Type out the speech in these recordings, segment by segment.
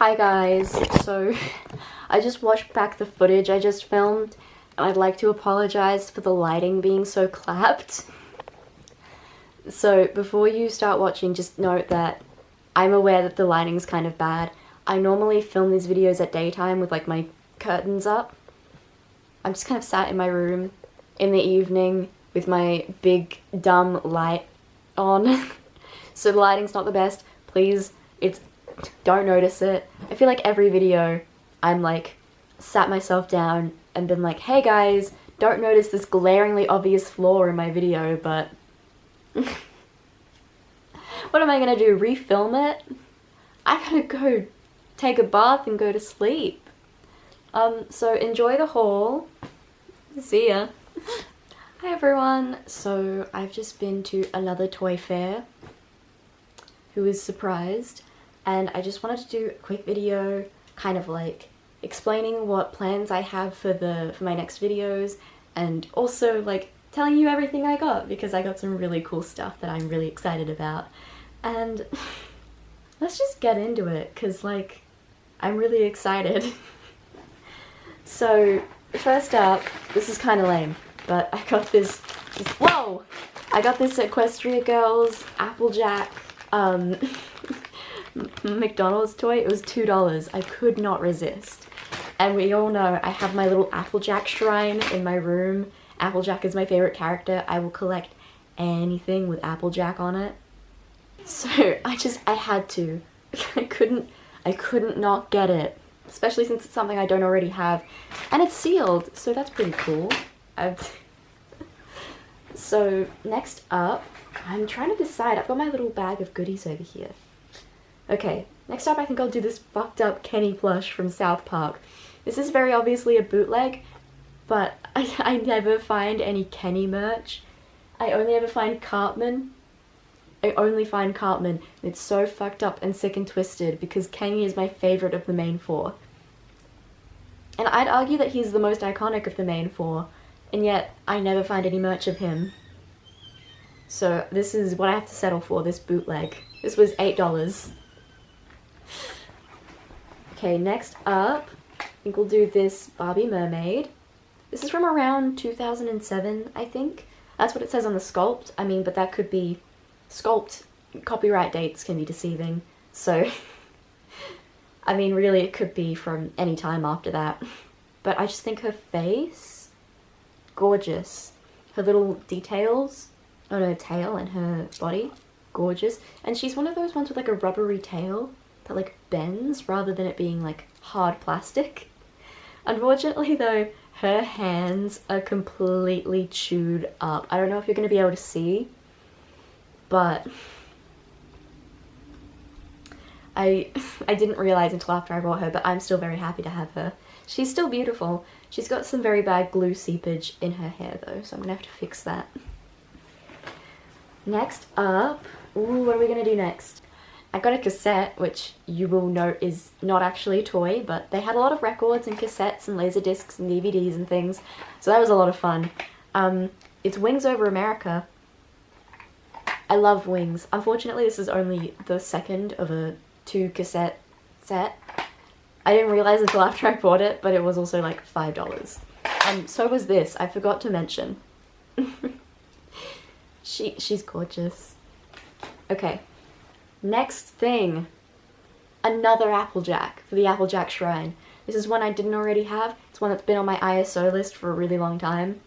Hi guys, so I just watched back the footage I just filmed and I'd like to apologize for the lighting being so clapped. So before you start watching, just note that I'm aware that the lighting's kind of bad. I normally film these videos at daytime with like my curtains up. I'm just kind of sat in my room in the evening with my big dumb light on. So the lighting's not the best. Please, don't notice it. I feel like every video I'm like sat myself down and been like, hey guys, don't notice this glaringly obvious flaw in my video, but what am I gonna do, refilm it? I gotta go take a bath and go to sleep. So enjoy the haul. See ya. Hi everyone. So I've just been to another toy fair. Who is surprised? And I just wanted to do a quick video kind of like explaining what plans I have for my next videos, and also like telling you everything I got, because I got some really cool stuff that I'm really excited about. And let's just get into it, because like I'm really excited. So first up, this is kind of lame, but I got this whoa! I got this Equestria Girls Applejack McDonald's toy. It was $2. I could not resist. And we all know I have my little Applejack shrine in my room. Applejack is my favorite character. I will collect anything with Applejack on it. So I had to. I couldn't not get it. Especially since it's something I don't already have. And it's sealed, so that's pretty cool. So next up, I'm trying to decide. I've got my little bag of goodies over here. Okay, next up I think I'll do this fucked up Kenny plush from South Park. This is very obviously a bootleg, but I never find any Kenny merch. I only ever find Cartman. It's so fucked up and sick and twisted because Kenny is my favorite of the main four. And I'd argue that he's the most iconic of the main four, and yet I never find any merch of him. So this is what I have to settle for, this bootleg. This was $8. Okay, next up, I think we'll do this Barbie mermaid. This is from around 2007, I think. That's what it says on the sculpt. I mean, but that could be sculpt. Copyright dates can be deceiving. So, I mean, really it could be from any time after that. But I just think her face, gorgeous. Her little details on her tail and her body, gorgeous. And she's one of those ones with like a rubbery tail that like bends rather than it being like hard plastic. Unfortunately though, her hands are completely chewed up. I don't know if you're going to be able to see, but I didn't realize until after I bought her, but I'm still very happy to have her. She's still beautiful. She's got some very bad glue seepage in her hair though, so I'm gonna have to fix that. Next up, ooh, what are we gonna do next? I got a cassette, which you will note is not actually a toy, but they had a lot of records and cassettes and laser discs and DVDs and things, so that was a lot of fun. It's Wings Over America. I love Wings. Unfortunately, this is only the second of a 2-cassette set. I didn't realize until after I bought it, but it was also like $5. And so was this, I forgot to mention. She's gorgeous. Okay. Next thing, another Applejack for the Applejack Shrine. This is one I didn't already have. It's one that's been on my ISO list for a really long time.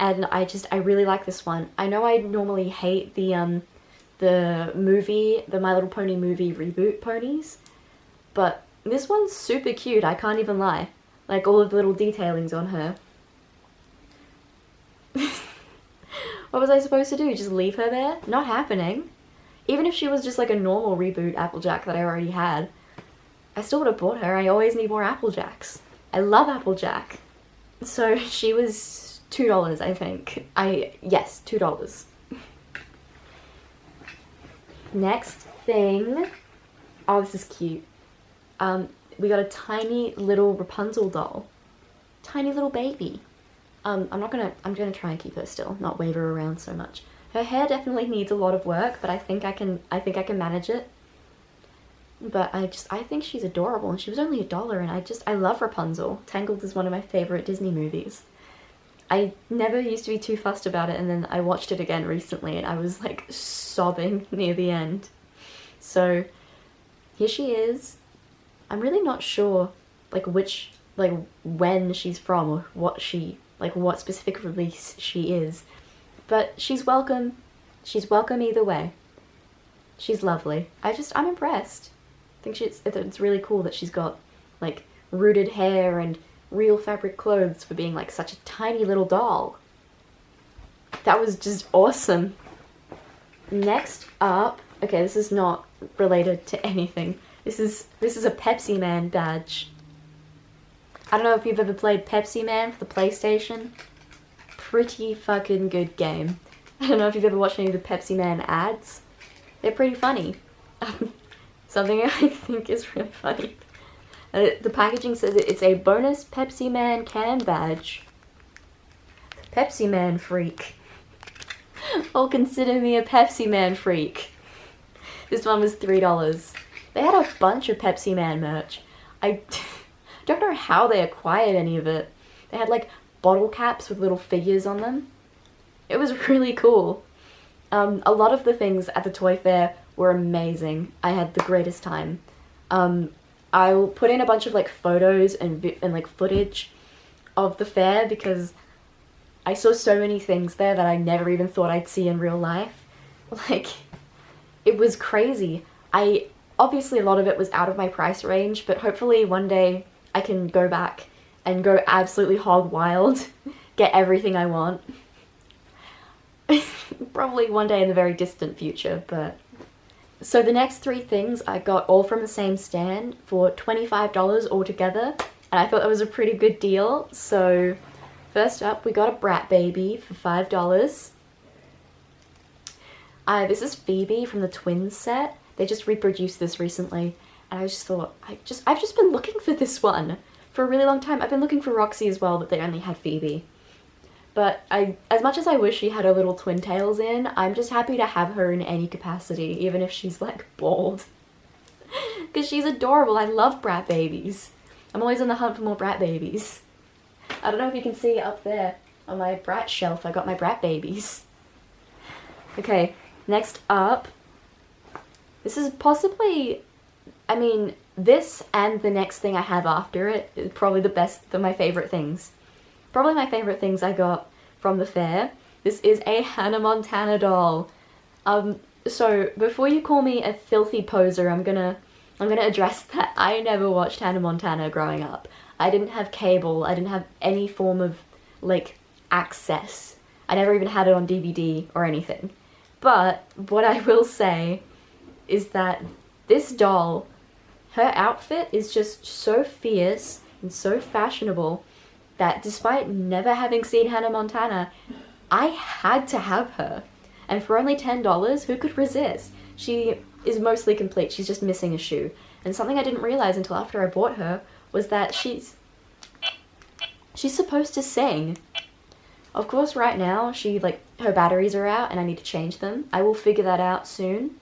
And I really like this one. I know I normally hate the movie, the My Little Pony movie reboot ponies, but this one's super cute, I can't even lie. Like all of the little detailings on her. What was I supposed to do? Just leave her there? Not happening. Even if she was just like a normal reboot Applejack that I already had, I still would have bought her. I always need more Applejacks. I love Applejack. So she was $2, I think. Yes, $2. Next thing. Oh, this is cute. We got a tiny little Rapunzel doll. Tiny little baby. I'm gonna try and keep her still, not wave her around so much. Her hair definitely needs a lot of work, but I think I can manage it. But I think she's adorable, and she was only $1, and I love Rapunzel. Tangled is one of my favorite Disney movies. I never used to be too fussed about it, and then I watched it again recently, and I was like sobbing near the end. So here she is. I'm really not sure like when she's from, or what specific release she is, but she's welcome. She's welcome either way. She's lovely. I'm impressed. I think it's really cool that she's got like rooted hair and real fabric clothes for being like such a tiny little doll. That was just awesome. Next up, okay, this is not related to anything. This is a Pepsi Man badge. I don't know if you've ever played Pepsi Man for the PlayStation. Pretty fucking good game. I don't know if you've ever watched any of the Pepsi Man ads. They're pretty funny. Something I think is really funny. The packaging says it's a bonus Pepsi Man can badge. Pepsi Man freak. Oh, consider me a Pepsi Man freak. This one was $3. They had a bunch of Pepsi Man merch. I don't know how they acquired any of it. They had like bottle caps with little figures on them. It was really cool. A lot of the things at the toy fair were amazing. I had the greatest time. I'll put in a bunch of like photos and like footage of the fair because I saw so many things there that I never even thought I'd see in real life. Like, it was crazy. Obviously a lot of it was out of my price range, but hopefully one day I can go back and go absolutely hog wild, get everything I want. Probably one day in the very distant future, but... So the next three things I got all from the same stand for $25 altogether, and I thought that was a pretty good deal. So first up, we got a Brat baby for $5. This is Phoebe from the Twins set. They just reproduced this recently, and I just thought, I've just been looking for this one for a really long time. I've been looking for Roxy as well, but they only had Phoebe. But as much as I wish she had her little twin tails in, I'm just happy to have her in any capacity, even if she's like bald. Because she's adorable. I love Brat babies. I'm always on the hunt for more Brat babies. I don't know if you can see up there on my Brat shelf, I got my Brat babies. Okay, next up. This is possibly, I mean, this and the next thing I have after it is probably my favorite things. Probably my favorite things I got from the fair. This is a Hannah Montana doll. So before you call me a filthy poser, I'm gonna address that I never watched Hannah Montana growing up. I didn't have cable. I didn't have any form of like access. I never even had it on DVD or anything. But what I will say is that this doll, her outfit is just so fierce and so fashionable that despite never having seen Hannah Montana, I had to have her. And for only $10, who could resist? She is mostly complete, she's just missing a shoe. And something I didn't realize until after I bought her was that she's supposed to sing. Of course right now, her batteries are out and I need to change them. I will figure that out soon,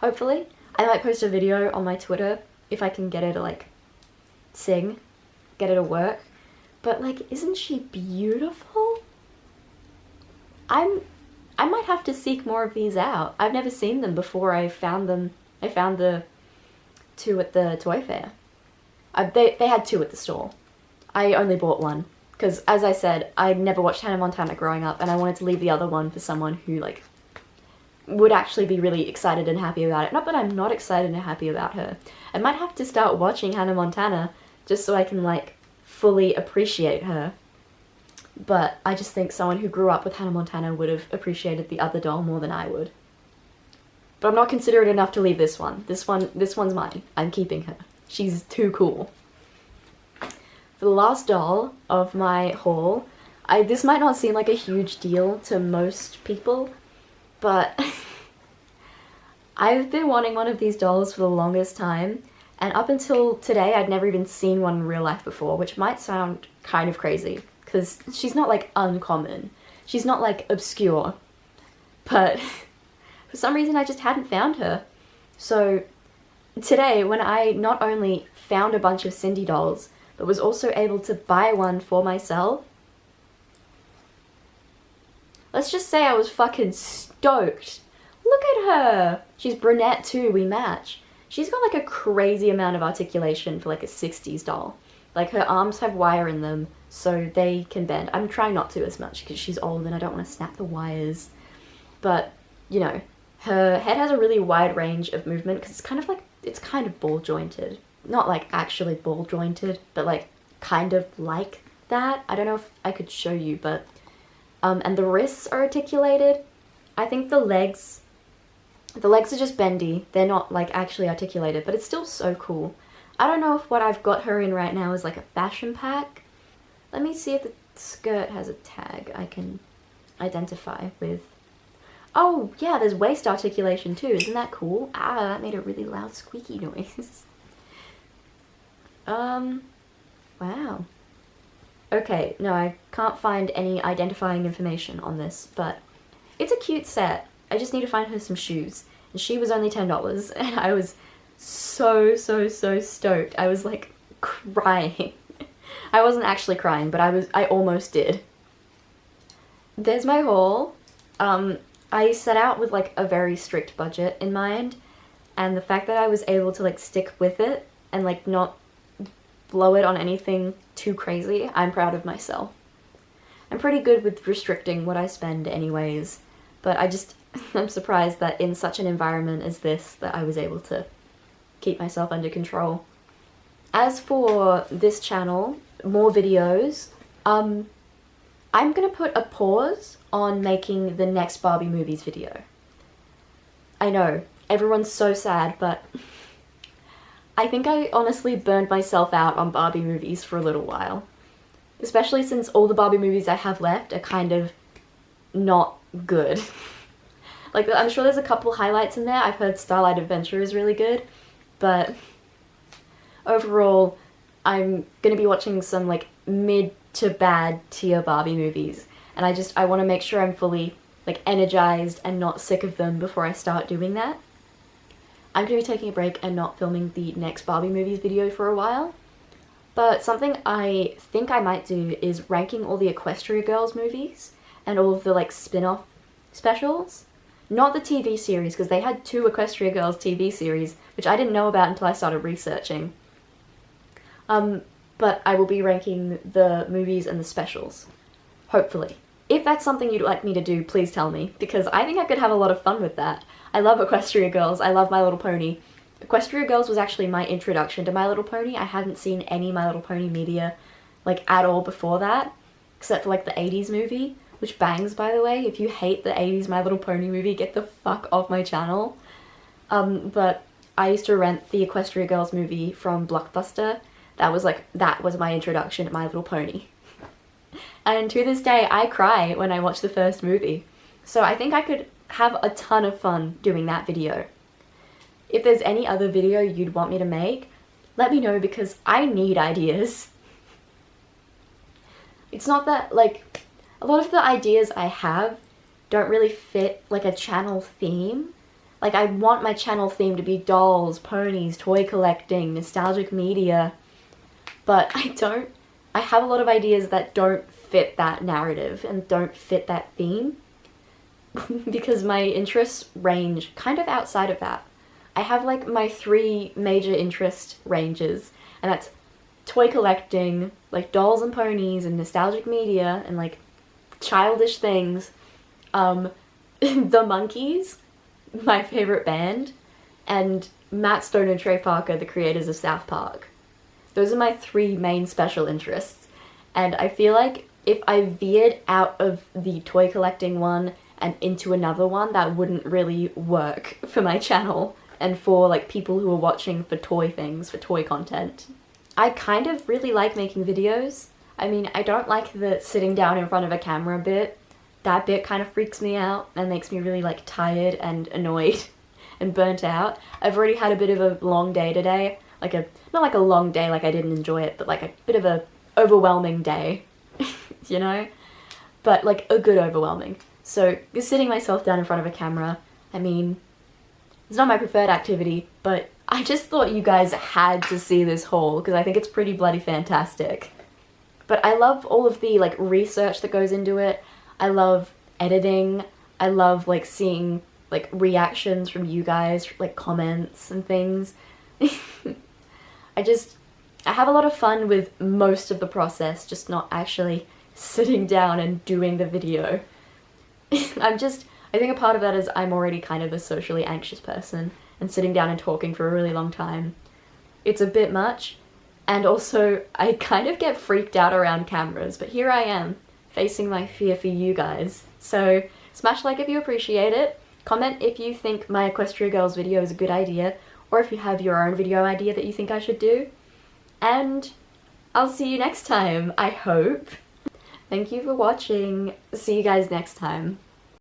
hopefully. I might post a video on my Twitter if I can get her to like sing, get her to work. But like, isn't she beautiful? I might have to seek more of these out. I've never seen them before I found them. I found the two at the toy fair. They had two at the store. I only bought one because, as I said, I never watched Hannah Montana growing up, and I wanted to leave the other one for someone who like would actually be really excited and happy about it. Not that I'm not excited and happy about her. I might have to start watching Hannah Montana just so I can like fully appreciate her. But I just think someone who grew up with Hannah Montana would have appreciated the other doll more than I would. But I'm not considerate enough to leave this one. This one's mine. I'm keeping her. She's too cool. For the last doll of my haul, this might not seem like a huge deal to most people, but I've been wanting one of these dolls for the longest time, and up until today I'd never even seen one in real life before, which might sound kind of crazy, because she's not like uncommon. She's not like obscure, but for some reason I just hadn't found her. So today when I not only found a bunch of Sindy dolls, but was also able to buy one for myself. Let's just say I was fucking stoked. Look at her! She's brunette too, we match. She's got like a crazy amount of articulation for like a 60s doll. Like her arms have wire in them, so they can bend. I'm trying not to as much because she's old and I don't want to snap the wires. But, you know, her head has a really wide range of movement because it's kind of ball jointed. Not like actually ball jointed, but like kind of like that. I don't know if I could show you, but and the wrists are articulated. I think the legs are just bendy. They're not like actually articulated, but it's still so cool. I don't know if what I've got her in right now is like a fashion pack. Let me see if the skirt has a tag I can identify with. Oh yeah, there's waist articulation too. Isn't that cool? Ah, that made a really loud squeaky noise. Wow. Okay, no, I can't find any identifying information on this, but it's a cute set. I just need to find her some shoes. And she was only $10, and I was so stoked. I was like crying. I wasn't actually crying, but I almost did. There's my haul. I set out with like a very strict budget in mind, and the fact that I was able to like stick with it and like not blow it on anything too crazy, I'm proud of myself. I'm pretty good with restricting what I spend anyways, but I'm surprised that in such an environment as this that I was able to keep myself under control. As for this channel, more videos, I'm gonna put a pause on making the next Barbie movies video. I know, everyone's so sad, but I think I honestly burned myself out on Barbie movies for a little while. Especially since all the Barbie movies I have left are kind of not good. Like, I'm sure there's a couple highlights in there. I've heard Starlight Adventure is really good, but overall, I'm gonna be watching some like mid to bad tier Barbie movies, and I want to make sure I'm fully like energized and not sick of them before I start doing that. I'm gonna be taking a break and not filming the next Barbie movies video for a while, but something I think I might do is ranking all the Equestria Girls movies and all of the like spin-off specials. Not the TV series, because they had 2 Equestria Girls TV series, which I didn't know about until I started researching. But I will be ranking the movies and the specials. Hopefully. If that's something you'd like me to do, please tell me, because I think I could have a lot of fun with that. I love Equestria Girls, I love My Little Pony. Equestria Girls was actually my introduction to My Little Pony. I hadn't seen any My Little Pony media, like, at all before that, except for, like, the 80s movie, which bangs, by the way. If you hate the 80s My Little Pony movie, get the fuck off my channel. But I used to rent the Equestria Girls movie from Blockbuster. That was my introduction to My Little Pony. And to this day, I cry when I watch the first movie. So I think I could have a ton of fun doing that video. If there's any other video you'd want me to make, let me know, because I need ideas. It's not that, like, a lot of the ideas I have don't really fit, like, a channel theme. Like, I want my channel theme to be dolls, ponies, toy collecting, nostalgic media, but I have a lot of ideas that don't fit that narrative and don't fit that theme, because my interests range kind of outside of that. I have, like, my 3 major interest ranges, and that's toy collecting, like, dolls and ponies, and nostalgic media, and, like, childish things. The Monkeys, my favorite band, and Matt Stone and Trey Parker, the creators of South Park. Those are my 3 main special interests, and I feel like if I veered out of the toy collecting one and into another one, that wouldn't really work for my channel and for, like, people who are watching for toy things, for toy content. I kind of really like making videos. I mean, I don't like the sitting down in front of a camera bit. That bit kind of freaks me out and makes me really, like, tired and annoyed and burnt out. I've already had a bit of a long day today. Not like a long day, like I didn't enjoy it, but like a bit of a overwhelming day, you know? But like a good overwhelming. So sitting myself down in front of a camera, I mean, It's not my preferred activity, but I just thought you guys had to see this haul because I think it's pretty bloody fantastic. But I love all of the like research that goes into it. I love editing. I love like seeing like reactions from you guys, like comments and things. I have a lot of fun with most of the process, just not actually sitting down and doing the video. I think a part of that is I'm already kind of a socially anxious person, and sitting down and talking for a really long time, it's a bit much. And also, I kind of get freaked out around cameras, but here I am, facing my fear for you guys. So, smash like if you appreciate it, comment if you think my Equestria Girls video is a good idea, or if you have your own video idea that you think I should do. And I'll see you next time, I hope. Thank you for watching. See you guys next time.